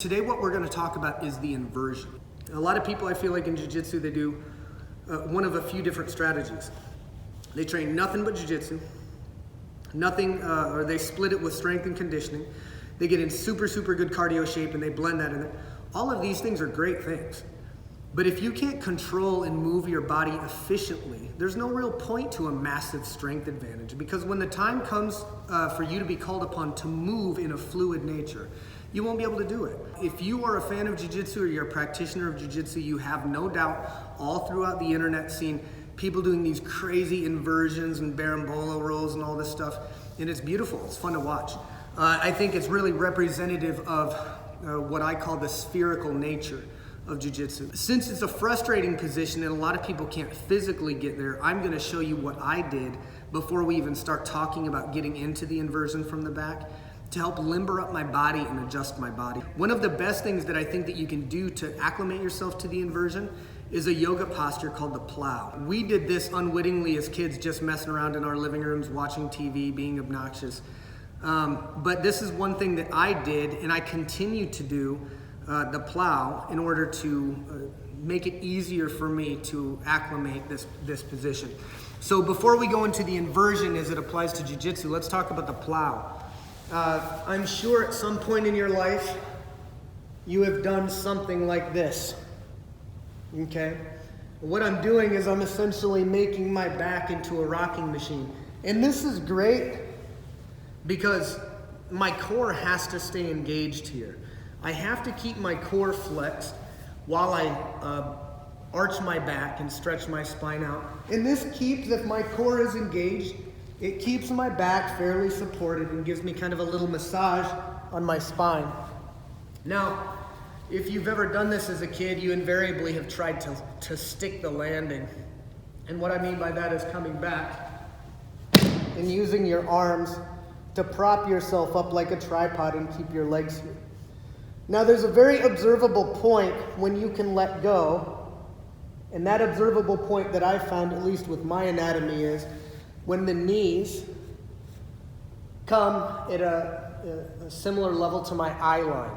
Today what we're going to talk about is the inversion. A lot of people, I feel like in jiu-jitsu, they do one of a few different strategies. They train nothing but jiu-jitsu, or they split it with strength and conditioning. They get in super good cardio shape and they blend that in there. All of these things are great things. But if you can't control and move your body efficiently, there's no real point to a massive strength advantage, because when the time comes for you to be called upon to move in a fluid nature, you won't be able to do it. If you are a fan of jiu-jitsu or you're a practitioner of jiu-jitsu, you have no doubt all throughout the internet seen people doing these crazy inversions and berimbolo rolls and all this stuff, and it's beautiful. It's fun to watch. I think it's really representative of what I call the spherical nature of jiu-jitsu. Since it's a frustrating position and a lot of people can't physically get there, I'm going to show you what I did before we even start talking about getting into the inversion from the back, to help limber up my body and adjust my body. One of the best things that I think that you can do to acclimate yourself to the inversion is a yoga posture called the plow. We did this unwittingly as kids, just messing around in our living rooms, watching TV, being obnoxious. But this is one thing that I did, and I continue to do, the plow, in order to make it easier for me to acclimate this position. So before we go into the inversion as it applies to jiu-jitsu, let's talk about the plow. I'm sure at some point in your life, you have done something like this, okay? What I'm doing is I'm essentially making my back into a rocking machine. And this is great because my core has to stay engaged here. I have to keep my core flexed while I arch my back and stretch my spine out. And this keeps, if my core is engaged, it keeps my back fairly supported and gives me kind of a little massage on my spine. Now, if you've ever done this as a kid, you invariably have tried to stick the landing. And what I mean by that is coming back and using your arms to prop yourself up like a tripod and keep your legs here. Now, there's a very observable point when you can let go. And that observable point that I found, at least with my anatomy, is when the knees come at a similar level to my eye line.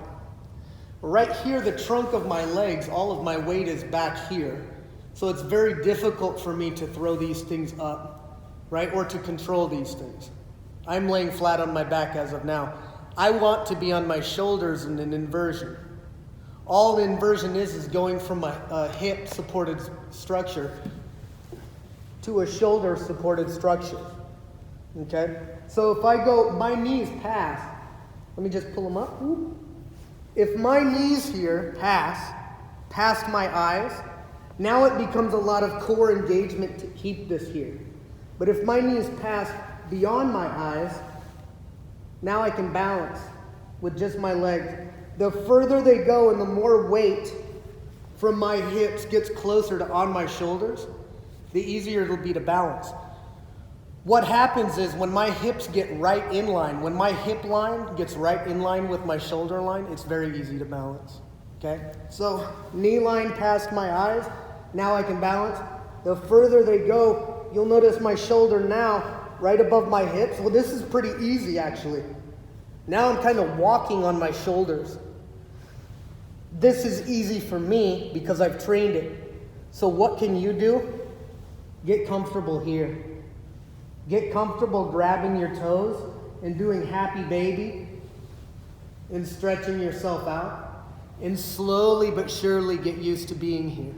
Right here, the trunk of my legs, all of my weight is back here. So it's very difficult for me to throw these things up, right? Or to control these things. I'm laying flat on my back as of now. I want to be on my shoulders in an inversion. All the inversion is going from my hip supported structure to a shoulder supported structure, okay? So if I go, my knees pass, let me just pull them up. If my knees here pass past my eyes, now it becomes a lot of core engagement to keep this here. But if my knees pass beyond my eyes, now I can balance with just my legs. The further they go and the more weight from my hips gets closer to on my shoulders, the easier it'll be to balance. What happens is when my hips get right in line, when my hip line gets right in line with my shoulder line, it's very easy to balance, okay? So knee line past my eyes, now I can balance. The further they go, you'll notice my shoulder now right above my hips. Well, this is pretty easy actually. Now I'm kind of walking on my shoulders. This is easy for me because I've trained it. So what can you do? Get comfortable here. Get comfortable grabbing your toes and doing happy baby and stretching yourself out, and slowly but surely get used to being here.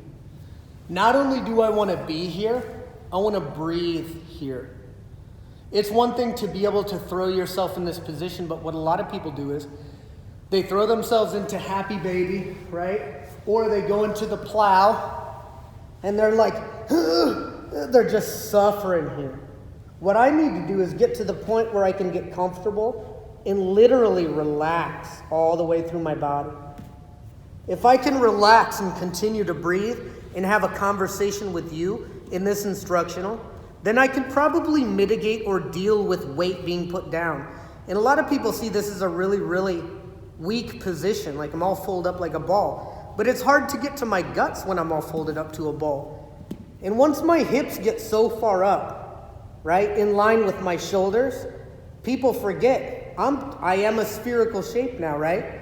Not only do I want to be here, I want to breathe here. It's one thing to be able to throw yourself in this position, but what a lot of people do is they throw themselves into happy baby, right? Or they go into the plow and they're like, they're just suffering here. What I need to do is get to the point where I can get comfortable and literally relax all the way through my body. If I can relax and continue to breathe and have a conversation with you in this instructional, then I can probably mitigate or deal with weight being put down. And a lot of people see this as a really weak position, like I'm all folded up like a ball. But it's hard to get to my guts when I'm all folded up to a ball. And once my hips get so far up, right, in line with my shoulders, people forget I am a spherical shape now, right?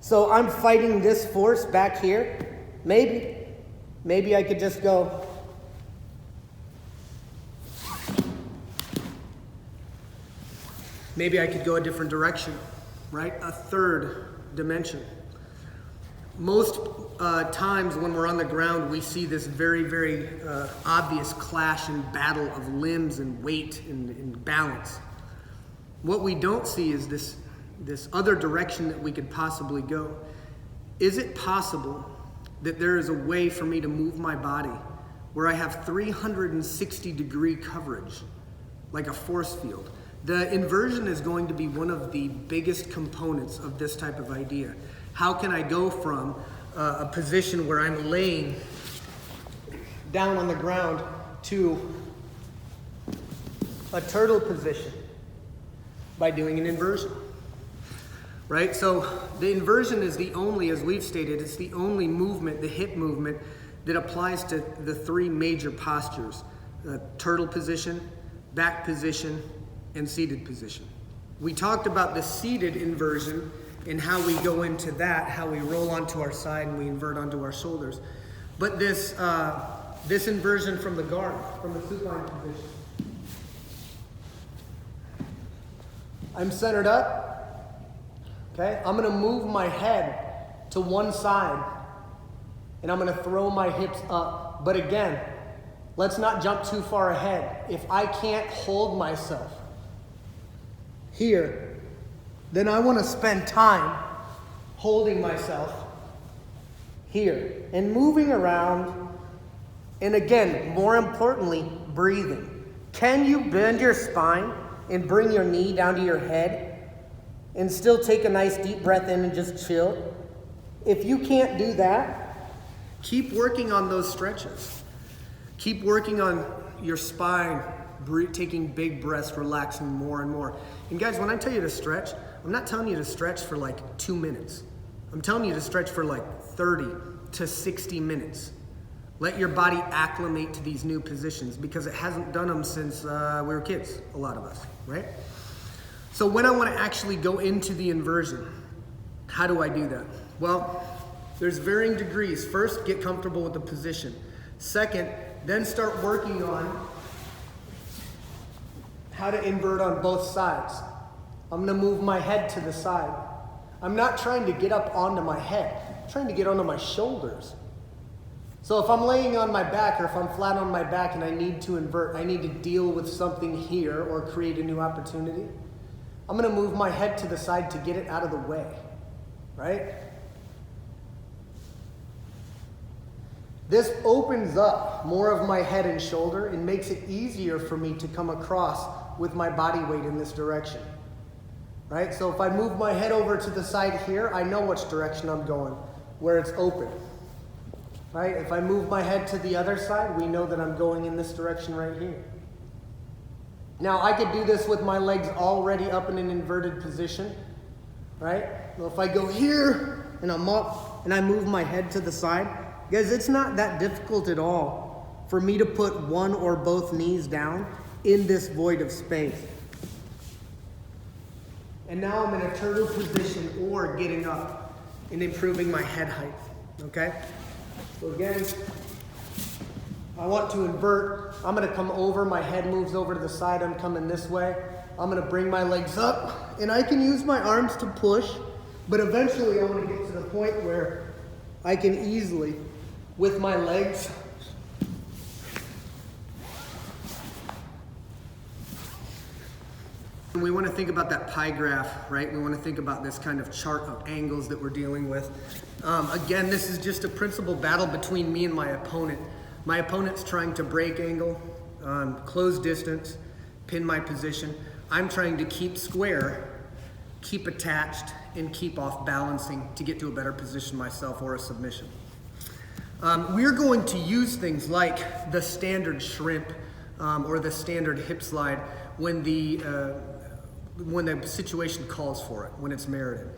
So I'm fighting this force back here. Maybe I could just go. Maybe I could go a different direction, right? A third dimension. Most times when we're on the ground, we see this very, very obvious clash and battle of limbs and weight and balance. What we don't see is this other direction that we could possibly go. Is it possible that there is a way for me to move my body where I have 360-degree coverage, like a force field? The inversion is going to be one of the biggest components of this type of idea. How can I go from a position where I'm laying down on the ground to a turtle position by doing an inversion? Right? So the inversion is the only, as we've stated, it's the only movement, the hip movement, that applies to the three major postures: turtle position, back position, and seated position. We talked about the seated inversion and how we go into that, how we roll onto our side and we invert onto our shoulders. But this inversion from the guard, from the supine position. I'm centered up. Okay, I'm gonna move my head to one side and I'm gonna throw my hips up. But again, let's not jump too far ahead. If I can't hold myself here, then I want to spend time holding myself here and moving around. And again, more importantly, breathing. Can you bend your spine and bring your knee down to your head and still take a nice deep breath in and just chill? If you can't do that, keep working on those stretches. Keep working on your spine, taking big breaths, relaxing more and more. And guys, when I tell you to stretch, I'm not telling you to stretch for like 2 minutes. I'm telling you to stretch for like 30 to 60 minutes. Let your body acclimate to these new positions because it hasn't done them since we were kids, a lot of us, right? So when I want to actually go into the inversion, how do I do that? Well, there's varying degrees. First, get comfortable with the position. Second, then start working on how to invert on both sides. I'm gonna move my head to the side. I'm not trying to get up onto my head. I'm trying to get onto my shoulders. So if I'm laying on my back or if I'm flat on my back and I need to invert, I need to deal with something here or create a new opportunity, I'm gonna move my head to the side to get it out of the way, right? This opens up more of my head and shoulder and makes it easier for me to come across with my body weight in this direction, right? So if I move my head over to the side here, I know which direction I'm going, where it's open, right? If I move my head to the other side, we know that I'm going in this direction right here. Now I could do this with my legs already up in an inverted position, right? Well, if I go here and I'm up and I move my head to the side, guys, it's not that difficult at all for me to put one or both knees down in this void of space. And now I'm in a turtle position or getting up and improving my head height, okay? So again, I want to invert. I'm gonna come over, my head moves over to the side, I'm coming this way. I'm gonna bring my legs up and I can use my arms to push, but eventually I wanna get to the point where I can easily, with my legs, we want to think about that pie graph, right? We want to think about this kind of chart of angles that we're dealing with. Again, this is just a principal battle between me and my opponent. My opponent's trying to break angle, close distance, pin my position. I'm trying to keep square, keep attached, and keep off balancing to get to a better position myself or a submission. We're going to use things like the standard shrimp or the standard hip slide when the situation calls for it, when it's merited.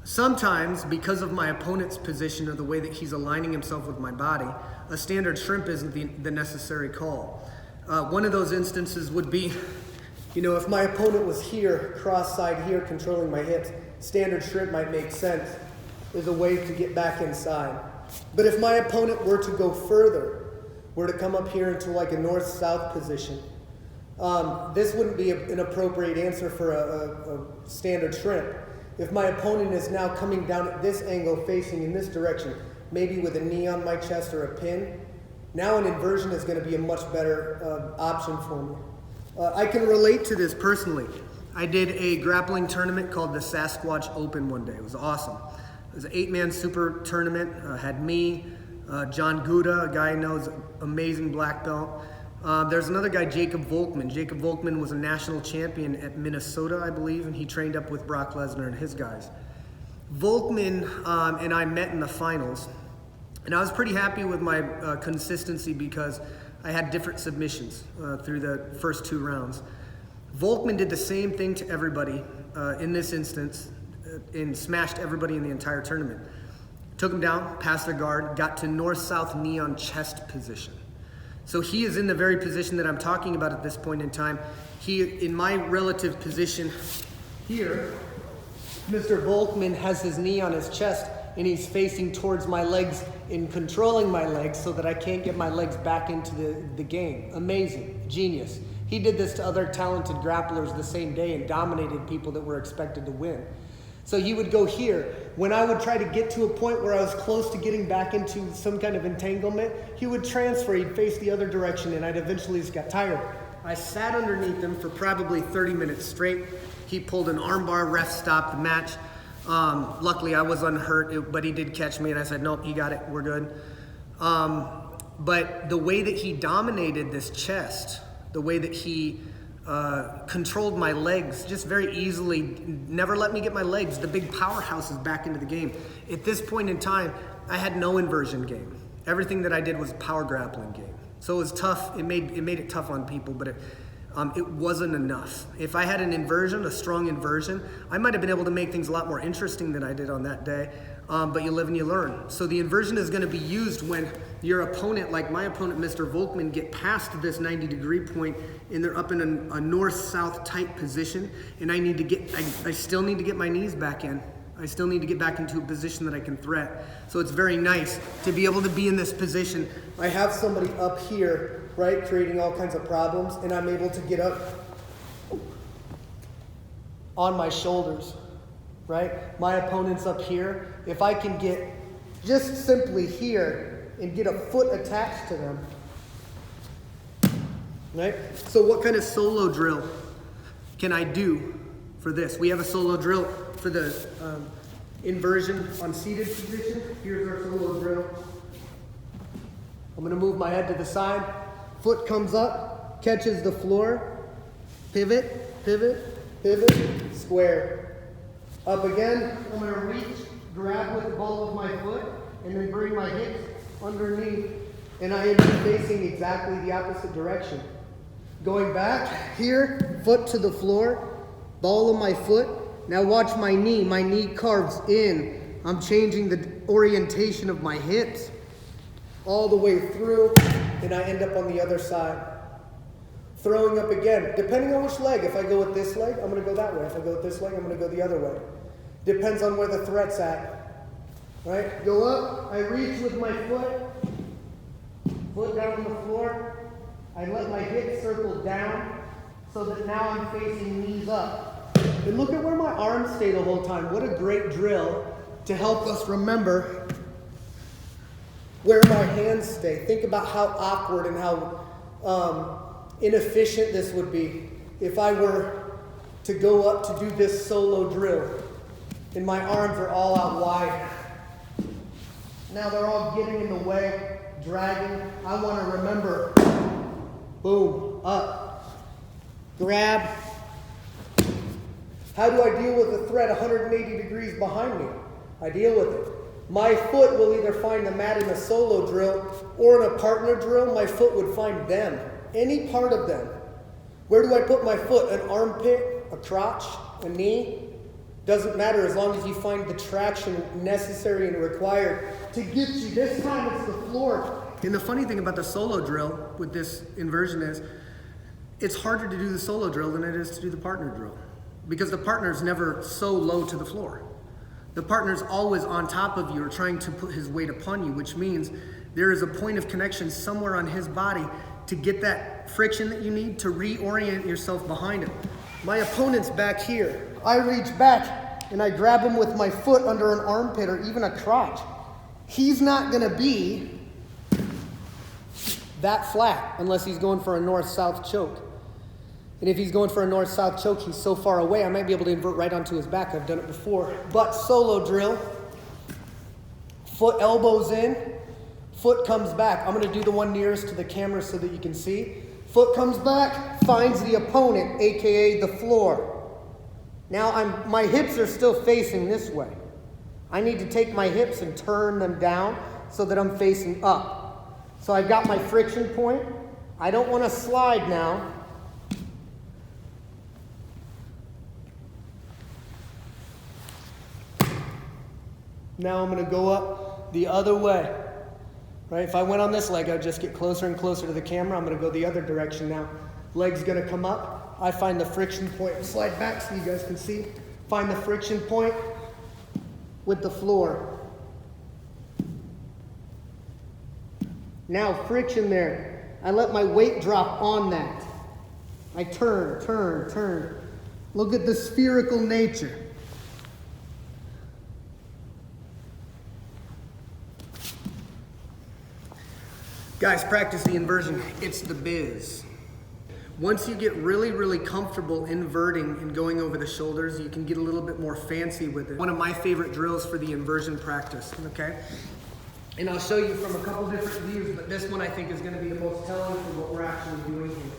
Sometimes, because of my opponent's position or the way that he's aligning himself with my body, a standard shrimp isn't the necessary call. One of those instances would be, if my opponent was here, cross-side here, controlling my hips, standard shrimp might make sense. is a way to get back inside. But if my opponent were to go further, were to come up here into like a north-south position, this wouldn't be an appropriate answer for a standard shrimp. If my opponent is now coming down at this angle, facing in this direction, maybe with a knee on my chest or a pin, now an inversion is going to be a much better option for me. I can relate to this personally. I did a grappling tournament called the Sasquatch Open one day. It was awesome. It was an 8-man super tournament. Had me, John Gouda, a guy I know is amazing black belt. There's another guy, Jacob Volkman. Jacob Volkman was a national champion at Minnesota, I believe, and he trained up with Brock Lesnar and his guys. Volkman and I met in the finals, and I was pretty happy with my consistency because I had different submissions through the first 2 rounds. Volkman did the same thing to everybody in this instance and smashed everybody in the entire tournament. Took him down, passed their guard, got to north-south knee on chest position. So he is in the very position that I'm talking about at this point in time. He, in my relative position here, Mr. Volkman has his knee on his chest and he's facing towards my legs and controlling my legs so that I can't get my legs back into the game. Amazing, genius. He did this to other talented grapplers the same day and dominated people that were expected to win. So he would go here. When I would try to get to a point where I was close to getting back into some kind of entanglement, he would transfer, he'd face the other direction, and I'd eventually just got tired. I sat underneath him for probably 30 minutes straight. He pulled an armbar, ref stopped the match. Luckily I was unhurt, but he did catch me and I said, nope, you got it, we're good. But the way that he dominated this chest, the way that he controlled my legs just very easily, never let me get my legs, the big powerhouses back into the game. At this point in time, I had no inversion game. Everything that I did was a power grappling game. So it was tough, it made it tough on people, but it wasn't enough. If I had an inversion, a strong inversion, I might have been able to make things a lot more interesting than I did on that day, but you live and you learn. So the inversion is gonna be used when your opponent, like my opponent, Mr. Volkman, get past this 90-degree point and they're up in a north-south tight position, and I still need to get my knees back in. I still need to get back into a position that I can threat. So it's very nice to be able to be in this position. I have somebody up here, right, creating all kinds of problems, and I'm able to get up on my shoulders, right? My opponent's up here. If I can get just simply here and get a foot attached to them, right? So what kind of solo drill can I do for this? We have a solo drill for the inversion on seated position. Here's our solo drill. I'm gonna move my head to the side. Foot comes up, catches the floor. Pivot, pivot, pivot, square. Up again, I'm gonna reach, grab with the ball of my foot, and then bring my hips underneath, and I am facing exactly the opposite direction. Going back here, foot to the floor, ball of my foot. Now watch my knee carves in. I'm changing the orientation of my hips all the way through, and I end up on the other side. Throwing up again, depending on which leg. If I go with this leg, I'm gonna go that way. If I go with this leg, I'm gonna go the other way. Depends on where the threat's at, right? Go up, I reach with my foot down on the floor. I let my hips circle down so that now I'm facing knees up. And look at where my arms stay the whole time. What a great drill to help us remember where my hands stay. Think about how awkward and how inefficient this would be if I were to go up to do this solo drill and my arms are all out wide. Now they're all getting in the way, dragging. I want to remember, boom, up, grab. How do I deal with a threat 180 degrees behind me? I deal with it. My foot will either find the mat in a solo drill or in a partner drill, my foot would find them. Any part of them. Where do I put my foot? An armpit, a crotch, a knee? Doesn't matter as long as you find the traction necessary and required to get you. This time it's the floor. And the funny thing about the solo drill with this inversion is it's harder to do the solo drill than it is to do the partner drill, because the partner is never so low to the floor. The partner's always on top of you or trying to put his weight upon you, which means there is a point of connection somewhere on his body to get that friction that you need to reorient yourself behind him. My opponent's back here. I reach back and I grab him with my foot under an armpit or even a crotch. He's not gonna be that flat unless he's going for a north-south choke. And if he's going for a north-south choke, he's so far away, I might be able to invert right onto his back. I've done it before. But solo drill, foot elbows in, foot comes back. I'm gonna do the one nearest to the camera so that you can see. Foot comes back, finds the opponent, AKA the floor. Now my hips are still facing this way. I need to take my hips and turn them down so that I'm facing up. So I've got my friction point. I don't wanna slide now. Now I'm gonna go up the other way. Right? If I went on this leg, I'd just get closer and closer to the camera. I'm gonna go the other direction now. Leg's gonna come up. I find the friction point. Slide back so you guys can see. Find the friction point with the floor. Now friction there. I let my weight drop on that. I turn, turn, turn. Look at the spherical nature. Guys, practice the inversion. It's the biz. Once you get really, really comfortable inverting and going over the shoulders, you can get a little bit more fancy with it. One of my favorite drills for the inversion practice, okay? And I'll show you from a couple different views, but this one I think is gonna be the most telling for what we're actually doing here.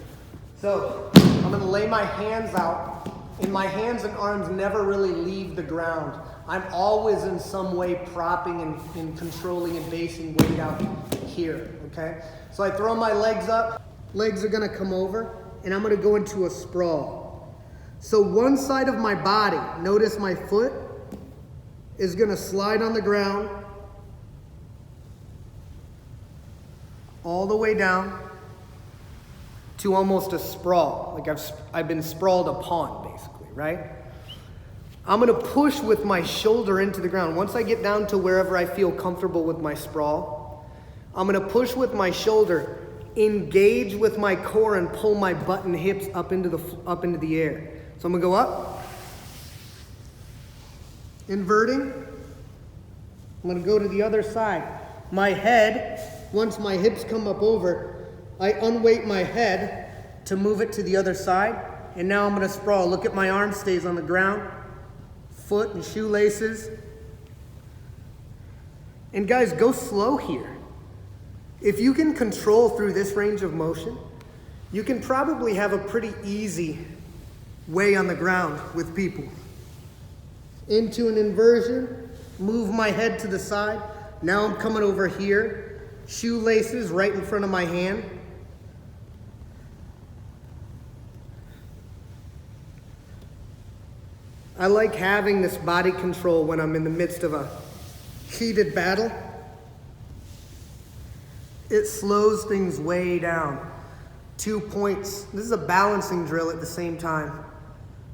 So, I'm gonna lay my hands out, and my hands and arms never really leave the ground. I'm always in some way propping and controlling and basing weight out here, okay? So I throw my legs up, legs are gonna come over, and I'm gonna go into a sprawl. So one side of my body, notice my foot, is gonna slide on the ground, all the way down to almost a sprawl, like I've been sprawled upon, basically, right? I'm gonna push with my shoulder into the ground. Once I get down to wherever I feel comfortable with my sprawl, I'm gonna push with my shoulder, engage with my core, and pull my butt and hips up into the air. So I'm gonna go up, inverting. I'm gonna go to the other side. My head, once my hips come up over, I unweight my head to move it to the other side. And now I'm gonna sprawl. Look at my arm stays on the ground. Foot and shoelaces. And guys, go slow here. If you can control through this range of motion, you can probably have a pretty easy way on the ground with people. Into an inversion, move my head to the side. Now I'm coming over here. Shoelaces right in front of my hand. I like having this body control when I'm in the midst of a heated battle. It slows things way down. 2 points. This is a balancing drill at the same time,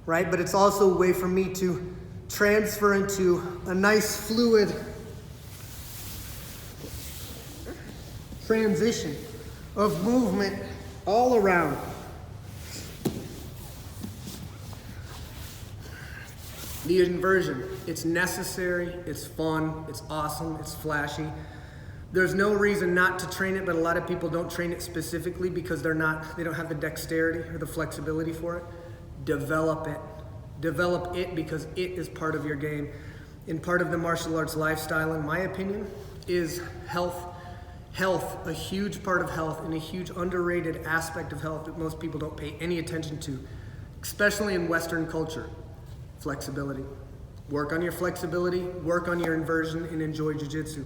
right? But it's also a way for me to transfer into a nice fluid transition of movement all around. The inversion, it's necessary, it's fun, it's awesome, it's flashy. There's no reason not to train it, but a lot of people don't train it specifically because they don't have the dexterity or the flexibility for it. Develop it. Develop it because it is part of your game. And part of the martial arts lifestyle, in my opinion, is health. Health, a huge part of health and a huge underrated aspect of health that most people don't pay any attention to, especially in Western culture. Flexibility. Work on your flexibility, work on your inversion, and enjoy jiu-jitsu.